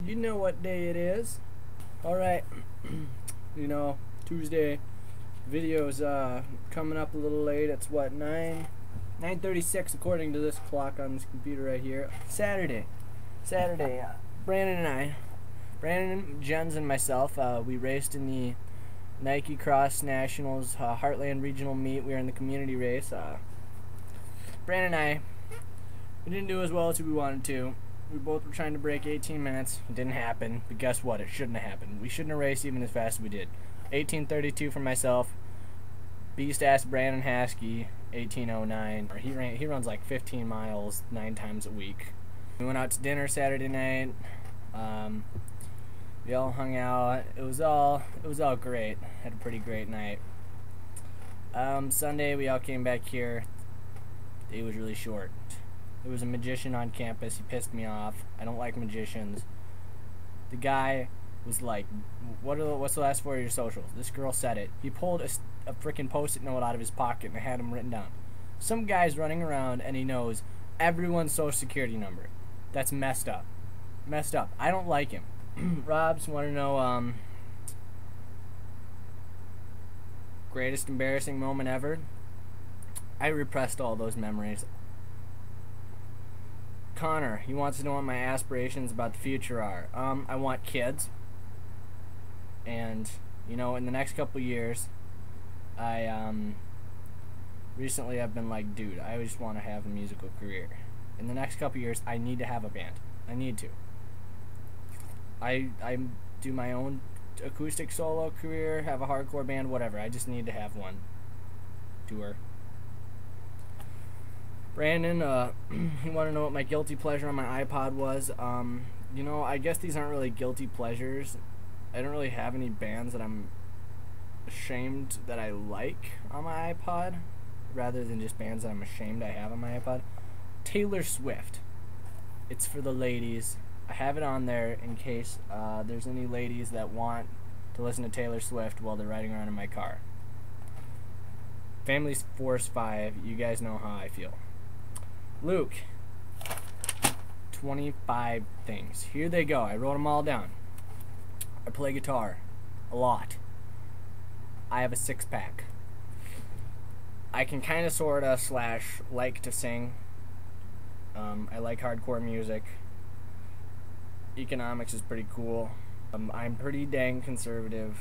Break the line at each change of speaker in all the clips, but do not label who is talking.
You know what day it is. Alright, you know, Tuesday. Video's coming up a little late. It's what, 9:36 according to this clock on this computer right here. Saturday, Brandon, Jens, and myself, we raced in the Nike Cross Nationals Heartland Regional Meet. We were in the community race. Brandon and I, we didn't do as well as we wanted to. We both were trying to break 18 minutes. It didn't happen, but guess what? It shouldn't have happened. We shouldn't have raced even as fast as we did. 18:32 for myself. Beast-ass Brandon Haskey, 18:09. He runs like 15 miles 9 times a week. We went out to dinner Saturday night. We all hung out. It was all great. Had a pretty great night. Sunday we all came back here. It was really short. There was a magician on campus. He pissed me off. I don't like magicians. The guy was like, what's the last four of your socials? This girl said it. He pulled a freaking post-it note out of his pocket and it had him written down. Some guy's running around and he knows everyone's social security number. That's messed up. Messed up. I don't like him. Robs, want to know greatest embarrassing moment ever? I repressed all those memories. Connor, he wants to know what my aspirations about the future are. I want kids. And, you know, in the next couple years, recently I've been like, dude, I just want to have a musical career. In the next couple years, I need to have a band. I need to. I do my own acoustic solo career, have a hardcore band, whatever. I just need to have one. Tour. Brandon, you want to know what my guilty pleasure on my iPod was? You know, I guess these aren't really guilty pleasures. I don't really have any bands that I'm ashamed that I like on my iPod, rather than just bands that I'm ashamed I have on my iPod. Taylor Swift. It's for the ladies. I have it on there in case there's any ladies that want to listen to Taylor Swift while they're riding around in my car. Family Force 5, you guys know how I feel. Luke, 25 things. Here they go. I wrote them all down. I play guitar a lot. I have a 6-pack. I can kind of, sort of, / like to sing. I like hardcore music. Economics is pretty cool. I'm pretty dang conservative.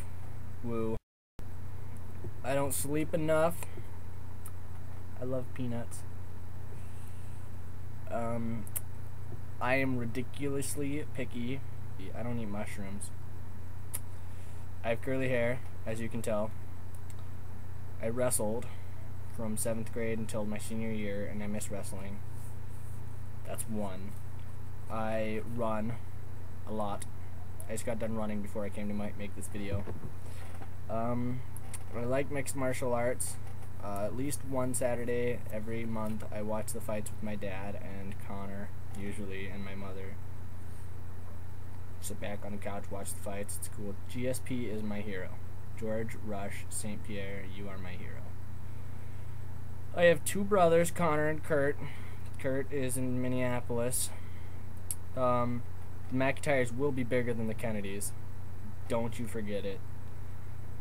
Woo. I don't sleep enough. I love peanuts. I am ridiculously picky. I don't eat mushrooms. I have curly hair, as you can tell. I wrestled from 7th grade until my senior year, and I miss wrestling. That's one. I run a lot. I just got done running before I came to make this video. I like mixed martial arts. At least one Saturday every month I watch the fights with my dad and Connor, usually, and my mother. Sit back on the couch, watch the fights. It's cool. GSP is my hero. George Rush St. Pierre, you are my hero. I have 2 brothers, Connor and Kurt. Kurt is in Minneapolis. The McIntyres will be bigger than the Kennedys. Don't you forget it.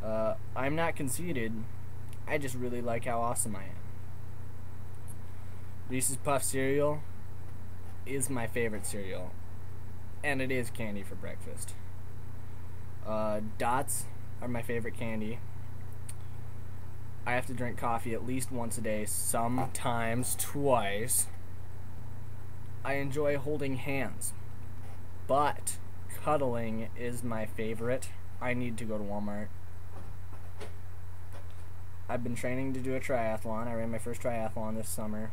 I'm not conceited. I just really like how awesome I am. Reese's Puff cereal is my favorite cereal. And it is candy for breakfast. Dots are my favorite candy. I have to drink coffee at least once a day, sometimes twice. I enjoy holding hands. But cuddling is my favorite. I need to go to Walmart. I've been training to do a triathlon. I ran my first triathlon this summer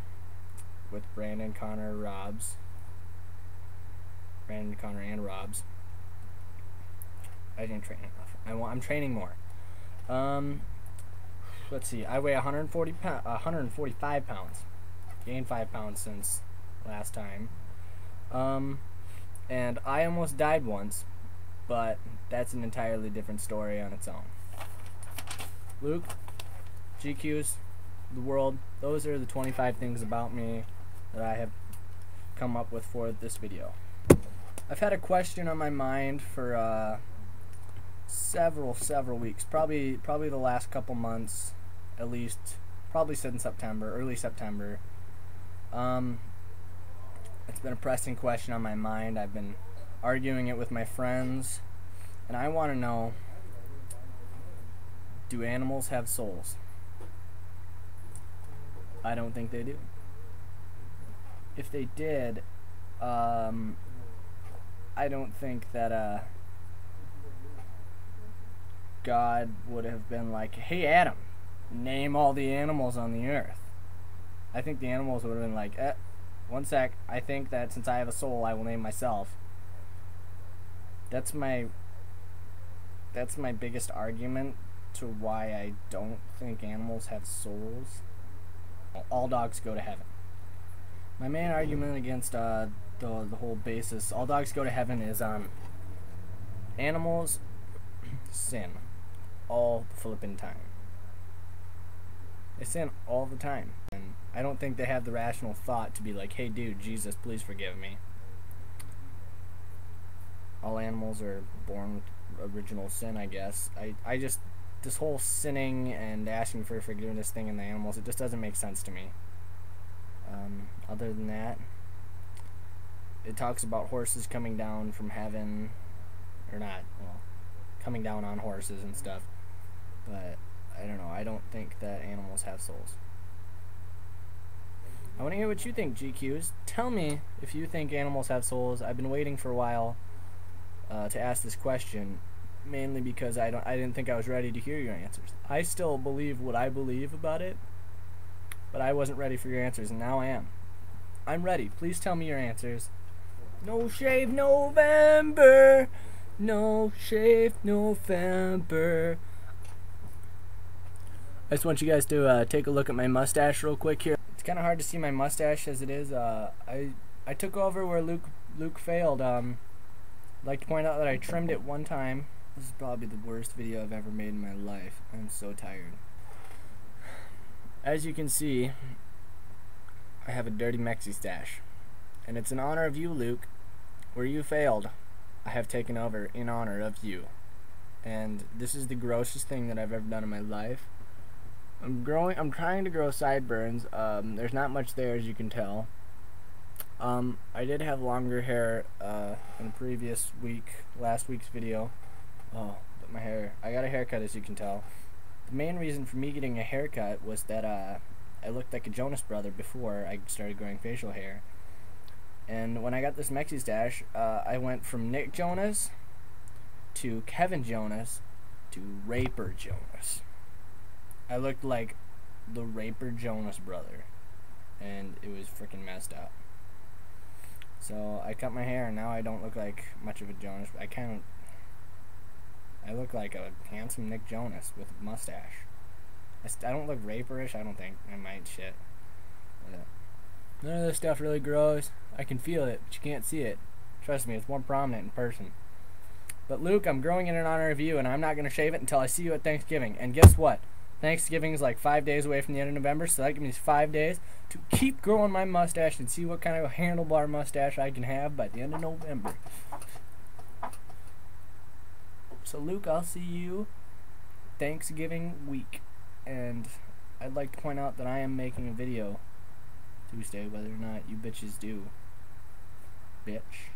with Brandon, Connor, Robs. Brandon, Connor, and Robs. I didn't train enough. I'm training more. Let's see. I weigh 145 pounds. Gained 5 pounds since last time. And I almost died once, but that's an entirely different story on its own. Luke, GQs, the world, those are the 25 things about me that I have come up with for this video. I've had a question on my mind for several weeks, probably the last couple months, at least, probably since September, early September. It's been a pressing question on my mind. I've been arguing it with my friends, and I want to know, do animals have souls? I don't think they do. If they did, I don't think that God would have been like, hey Adam, name all the animals on the earth. I think the animals would have been like, one sec, I think that since I have a soul, I will name myself. That's my biggest argument to why I don't think animals have souls. All dogs go to heaven. My main argument against the whole basis, all dogs go to heaven, is animals sin all the flippin' time. They sin all the time, and I don't think they have the rational thought to be like, hey dude, Jesus, please forgive me. All animals are born with original sin, I guess. I just, this whole sinning and asking for forgiveness thing in the animals, it just doesn't make sense to me. Other than that, it talks about horses coming down from heaven, or not, well, coming down on horses and stuff, but I don't know, I don't think that animals have souls. I want to hear what you think, GQs. Tell me if you think animals have souls. I've been waiting for a while to ask this question, mainly because I didn't think I was ready to hear your answers. I still believe what I believe about it, but I wasn't ready for your answers, and now I am. I'm ready. Please tell me your answers. No Shave November. No Shave November. I just want you guys to take a look at my mustache real quick here. It's kind of hard to see my mustache as it is. I took over where Luke failed. I'd like to point out that I trimmed it one time. This is probably the worst video I've ever made in my life. I'm so tired. As you can see, I have a dirty Mexi stash, and it's in honor of you, Luke. Where you failed, I have taken over in honor of you. And this is the grossest thing that I've ever done in my life. I'm trying to grow sideburns. There's not much there, as you can tell. I did have longer hair in previous week, last week's video. Oh, but my hair, I got a haircut, as you can tell. The main reason for me getting a haircut was that I looked like a Jonas brother before I started growing facial hair. And when I got this Mexi stash, I went from Nick Jonas to Kevin Jonas to Raper Jonas. I looked like the Raper Jonas brother, and it was freaking messed up. So I cut my hair, and now I don't look like much of a Jonas. I look like a handsome Nick Jonas with a mustache. I don't look raperish, I don't think. I might, shit. But none of this stuff really grows. I can feel it, but you can't see it. Trust me, it's more prominent in person. But Luke, I'm growing it in honor of you, and I'm not going to shave it until I see you at Thanksgiving. And guess what? Thanksgiving is like 5 days away from the end of November, so that gives me 5 days to keep growing my mustache and see what kind of a handlebar mustache I can have by the end of November. So Luke, I'll see you Thanksgiving week, and I'd like to point out that I am making a video Tuesday, whether or not you bitches do. Bitch.